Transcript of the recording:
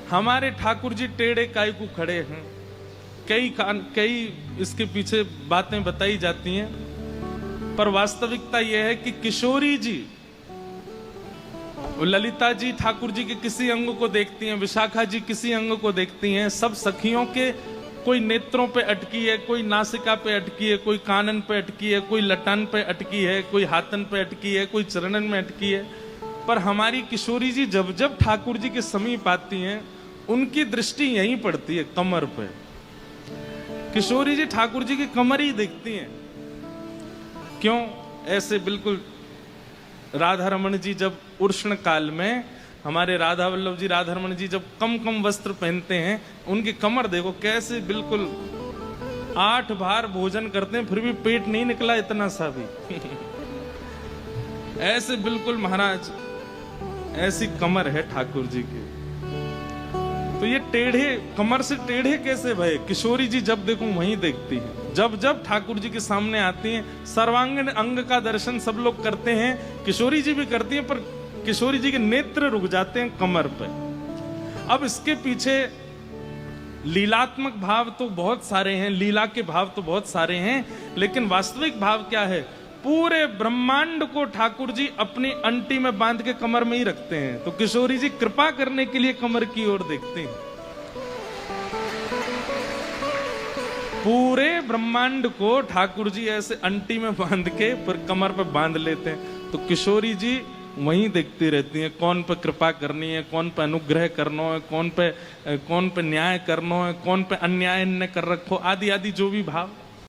हमारे ठाकुर जी टेढ़े काय को खड़े हैं। कई इसके पीछे बातें बताई जाती हैं, पर वास्तविकता यह है कि किशोरी जी, ललिता जी ठाकुर जी के किसी अंग को देखती हैं, विशाखा जी किसी अंग को देखती हैं, सब सखियों के कोई नेत्रों पे अटकी है, कोई नासिका पे अटकी है, कोई कानन पे अटकी है, कोई लटान पे अटकी है, कोई हाथन पे अटकी है, कोई चरणन में अटकी है। पर हमारी किशोरी जी जब जब ठाकुर जी के समीप आती हैं, उनकी दृष्टि यहीं पड़ती है, कमर पे। किशोरी जी ठाकुर जी की कमर ही देखती हैं। क्यों? ऐसे बिल्कुल राधा रमण जी जब उष्ण काल में, हमारे राधा वल्लभ जी, राधा रमण जी जब कम कम वस्त्र पहनते हैं, उनकी कमर देखो कैसे बिल्कुल 8 बार भोजन करते हैं, फिर भी पेट नहीं निकला इतना सा भी। ऐसे बिल्कुल महाराज, ऐसी कमर है ठाकुर जी की। तो ये टेढ़े, कमर से टेढ़े कैसे भय? किशोरी जी जब देखो वहीं देखती है। जब जब ठाकुर जी के सामने आती हैं, सर्वांगीण अंग का दर्शन सब लोग करते हैं, किशोरी जी भी करती हैं, पर किशोरी जी के नेत्र रुक जाते हैं कमर पे। अब इसके पीछे लीलात्मक भाव तो बहुत सारे हैं, लीला के भाव तो बहुत सारे हैं, लेकिन वास्तविक भाव क्या है? पूरे ब्रह्मांड को ठाकुर जी अपनी अंटी में बांध के कमर में ही रखते हैं। तो किशोरी जी कृपा करने के लिए कमर की ओर देखते हैं। पूरे ब्रह्मांड को ठाकुर जी ऐसे अंटी में बांध के फिर कमर पे बांध लेते हैं। तो किशोरी जी वहीं देखती रहती हैं, कौन पे कृपा करनी है, कौन पे अनुग्रह करना है, कौन पे न्याय करना है, कौन पे अन्याय न कर रखो, आदि आदि जो भी भाव।